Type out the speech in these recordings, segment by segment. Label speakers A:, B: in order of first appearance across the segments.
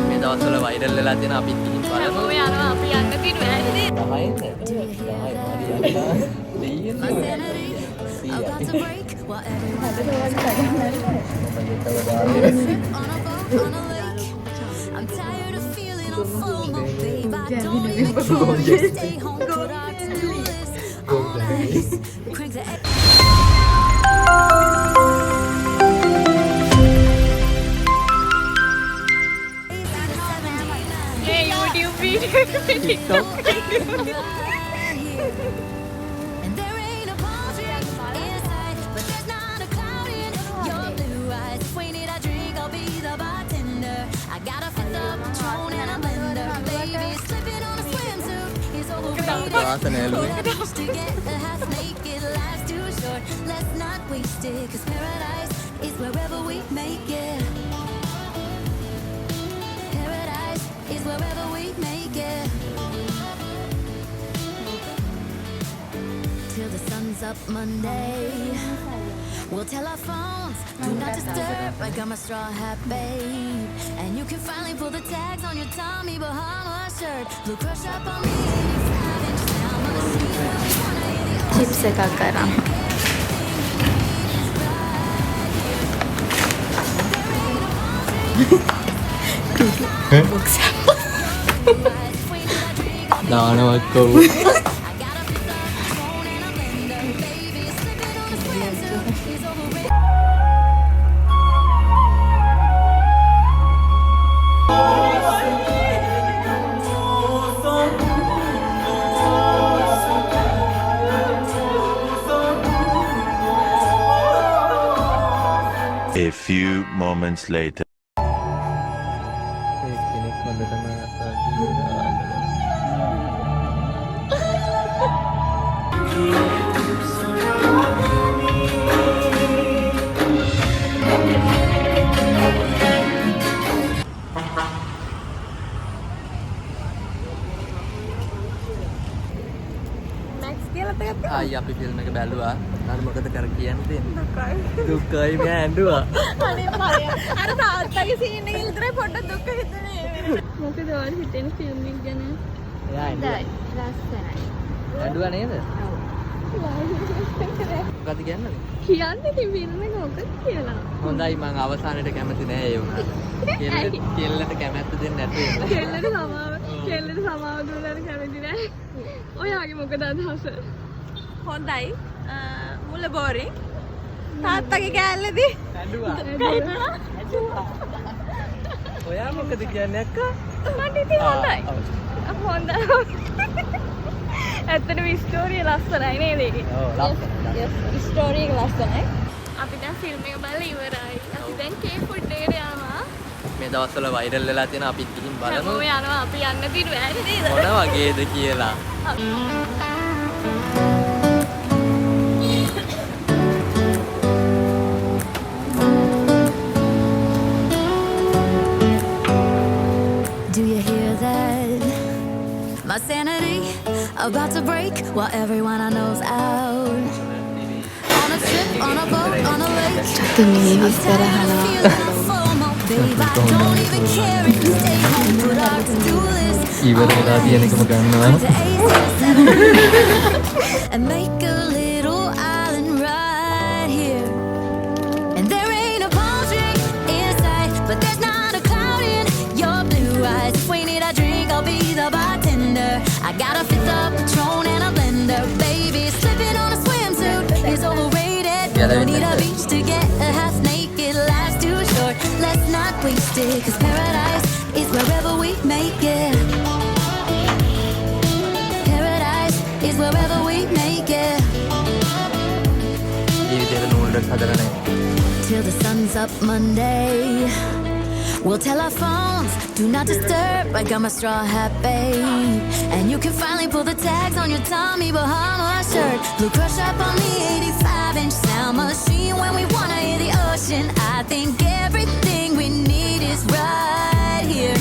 A: මේ දවස්වල වෛරල් වෙලා තියෙන අපිත් ගිහින් බලමු.
B: යනවා අපි යන්න තියෙනවා ඇයිද?
C: 'I'm tired of feeling all FOMO, babe. I don't even care. Stay home, put our to-do list on ice. Crank the
B: YouTube video TikTok
C: And there ain't a palm tree inside, but there's not a cloud in your blue eyes. If we need a drink, I'll be the bartender. I got a fifth of Patron and a blender. Baby, slipping on a swimsuit is overrated. Just to get a half naked, life's too short. Let's not waste it, 'cause paradise is wherever we make it. Paradise is wherever we make it. Till the sun's up Monday. We'll tell our phones, do not disturb. I got my straw hat, babe. And you can finally pull the tags on your Tommy Bahama shirt. Blue crush up on me, 85-inch sound machine. We wanna hear the
B: chips එකක් කරා.
A: දානවක්කෝ
D: A few moments later.
A: ආයි අපි film එක බැලුවා. අර මොකද කර කියන්නේ? දුකයි මෑ ඇඬුවා.
B: අනේ මරය. අර තාත්තගේ සීන් එක විතරයි පොඩ්ඩක් දුක හිතෙන්නේ. මොකද ඔයාලා හිතෙන ෆිල්ම් එක ගැන?
A: එයා ඇඬුවා.
B: ලස්සනයි.
A: ඇඬුවා නේද?
B: ඔව්.
A: මොකද කියන්නේ?
B: කියන්නේ මේ ෆිල්ම් එක මොකද කියලා.
A: හොඳයි මං අවසානයේ කැමති නෑ ඒ වුණාට. කෙල්ලට කැමැත්ත දෙන්නේ නැතුව.
B: කෙල්ලට සමාව දුන්නාට කැමති නෑ. ඔයාගේ මොකද අදහස?
E: හොඳයි මුල බෝරින් තාත්තගේ කෑල්ලදී
A: ඇඬුවා. ඔයා මොකද කියන්නේ අක්කා?
B: මට ඉතින් හොඳයි. හොඳයි. ඇත්තටම ස්ටෝරිය ලස්සනයි නේද ඒකේ?
A: ඔව් ලස්සනයි.
B: යස් ස්ටෝරිය එක ලස්සනයි. අපි දැන් ෆිල්ම් එක බලලා ඉවරයි. අපි දැන් කේ ෆුඩ් එකට යනවා.
A: මේ දවස්වල වෛරල් වෙලා තියෙන අපිත් ගිහින් බලමු.
B: හැමෝම යනවා අපි යන්න දිනුවා නේද?
A: මොන වගේද කියලා.
C: Do you hear that? My sanity about to break while everyone I know's out. On a trip, on a boat, on a lake. I'm tired of feeling FOMO, babe. I don't even care if you stay home. Put our to-do list
A: ඉවර වෙලා තියෙන එකම ගන්නවා.
C: and make a little island right here. And there ain't a palm tree inside, but there's not a cloud in your blue eyes. If we need a drink, I'll be the bartender. I got a fifth of Patron and a blender. Baby, slipping on a swimsuit is overrated. Don't need a beach to get a half naked. Life's too short. Let's not waste it, 'cause paradise is wherever we make it. Paradise is wherever we make it.
A: ජීවිතේට නූල්ඩක් හදලා නැහැ.
C: Till the sun's up Monday. We'll tell our phones, do not disturb. I got my straw hat, babe. And you can finally pull the tags on your Tommy Bahama shirt. Blue crush up on the 85-inch sound machine. When we wanna hear the ocean, I think everything we need is right here.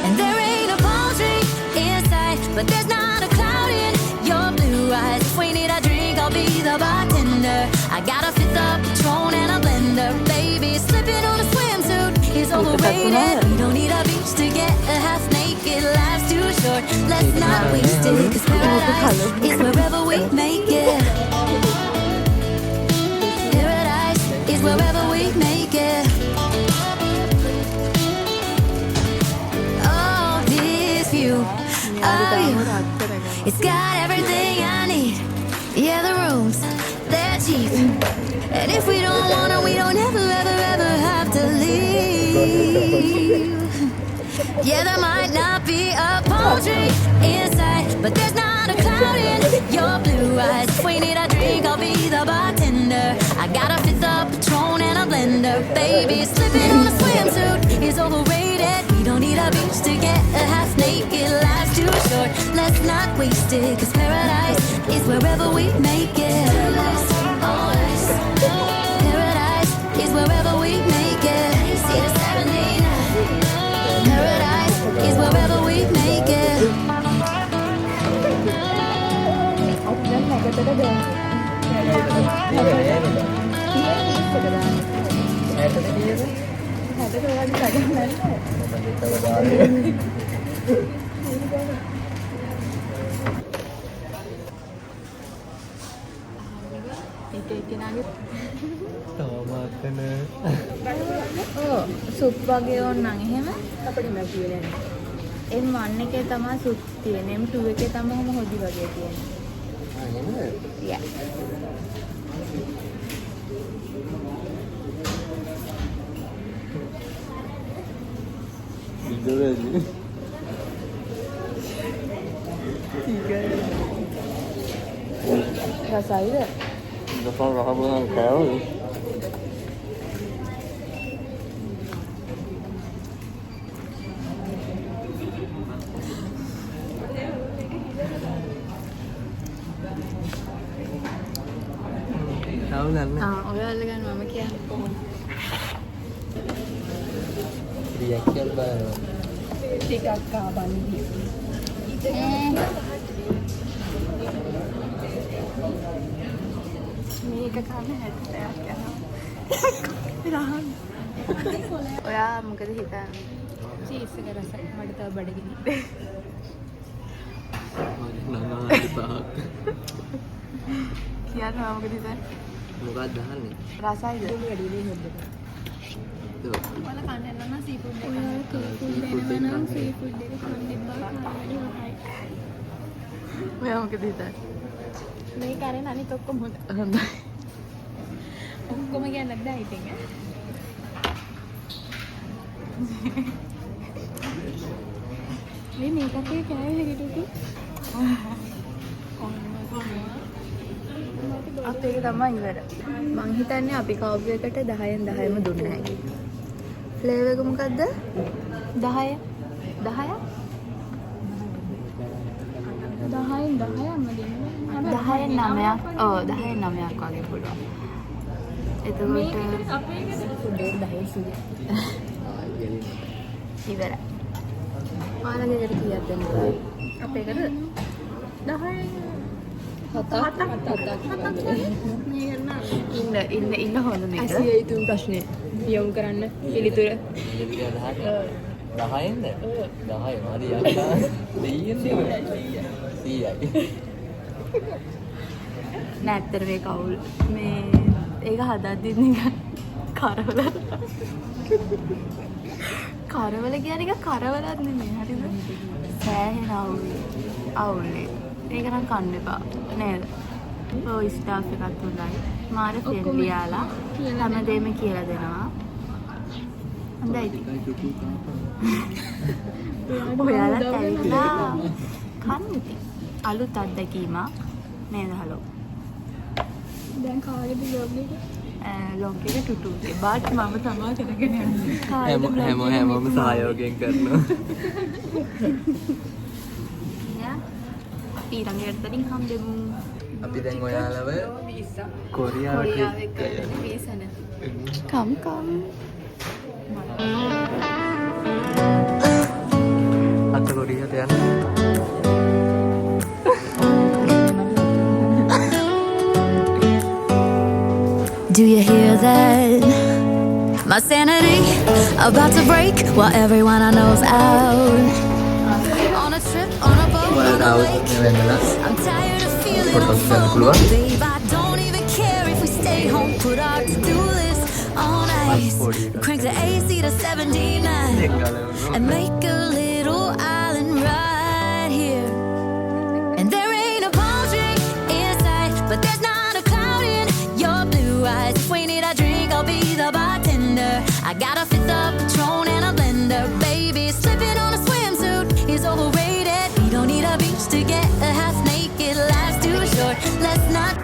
C: And there ain't a palm tree inside, but there's not a cloud in your blue eyes. If we need a drink, I'll be the bartender. I got a fifth of Patron and a blender. overrated. We don't need a beach to get a half naked. Life's too short, let's not waste it. 'Cause paradise is wherever we make it. Paradise is wherever we make it. Oh, this view of you, it's got everything I need. Yeah, the rooms, they're cheap. And if we don't wanna, we don't ever, ever, ever have to leave. Yeah, there might not be a palm tree inside, but there's not a cloud in your blue eyes. If we need a drink, I'll be the bartender. I got a fifth of Patron and a blender. Baby, slipping on a swimsuit is overrated. We don't need a beach to get a half naked. Life's too short, let's not waste it. 'Cause paradise is wherever we make it. Paradise is wherever we make it. See the 79. Paradise is wherever we make it.
B: Soup වගේ ඕනනම් එහෙම අපිට මම කියන්නේ. M1 එකේ තමයි soup තියෙන්නේ. M2 එකේ තමයි හැම හොදි වගේ තියෙන්නේ. Yeah. රසයිද?
A: Depan rahaman kau. Tahu kan?
B: ඔයාලා ගන්න මම කියන්නේ කොහොමද?
A: Reaction baru.
B: ටිකක් කාබන්දි. මේක කන්න 70ක් යනවා. ඔයා මොකද හිතන්නේ? චීස් එක රසයි. මට තව බඩගිනි.
A: Nama kita.
B: කියන්න මොකද හිතන්නේ?
A: Muka dah ni.
B: රසයිද? වැඩි දෙයක් නෙමෙයි.
A: Tu.
B: ඔයාලා කන්න යනවා නම් සීෆුඩ් එක. ඔයාලා නම් සීෆුඩ් එක කන්න එපා. වැඩි වහයි. ඔයා මොකද හිතන්නේ? මේ කරේ අනිත් ඔක්කොම හොඳයි. ඔක්කොම කියන්නේ නැද්ද ඉතින් ඈ? මේ මේකත් එක කෑවේ හැකිටුටු. අපේ එක තමයි ඉවර. මං හිතන්නේ අපි කවුරු එකට 10න් 10ම දුන්නේ නැහැ. ෆ්ලේවර් එක මොකද්ද? 10. 10ක්? 10න් 10ක්ම දෙන්නේ. 10න් 9ක්. ඔව් 10න් 9ක් වගේ පුළුවන්. එතකොට අපේ එකට ෆුඩ් එක 10 සුදු. ඉවරයි. ඔයාලගේ එකට කීයක් දෙන්නද? අපේ එකට 10න් ඉන්න හොඳ මේක. ඇසිය යුතු ප්‍රශ්නය යොමු කරන්න පිළිතුර.
A: Dahain deh. Dahain mari ya. Diin dia. Siai.
B: නැත්තර මේ කවුල් මේ ඒක හදද්දි නිකන් කරවල කියන්නේ එක කරවලක් නෙමෙයි හරිද? සෑහෙන අවුලේ. ඒක නම් කන්න එපා නේද? ඔය ස්ටාෆ් එකත් හොඳයි. මාර ෆ්‍රෙන්ඩ්ලි යාලා හැමදේම කියලා දෙනවා. හොඳයි. ඔයාලා ඇවිල්ලා කන්න ඉතින්. අලුත් අත්දැකීමක් නේද හලෝ? දැන් කාගේද ලොග් එක? ලොග් එක ටුටුගේ. බාට් මම තමයි කරගෙන යන්නේ.
A: හැමෝම සහයෝගයෙන් කරනවා.
B: අපි ඊළඟටදී හම්බෙමු.
A: අපි දැන් ඔයාලව කොරියාවට
B: එක්ක වීසන. කම්.
A: අත කොරියාට යන්න.
C: Do you hear that? My sanity about to break while everyone I know's out. On a trip, on a boat, on a lake. I'm tired of feeling alone. Babe, I don't even care if we stay home. Put our to-do list on ice. Crank the AC to 79 and make a little island right here. And there ain't a palm tree in sight, but there's not a cloud in your blue eyes. If we need a drink, I'll be the bartender. I got a fifth of Patron and a blender. Baby, slipping on a swimsuit is overrated. We don't need a beach to get a half naked. Life's too short. Let's not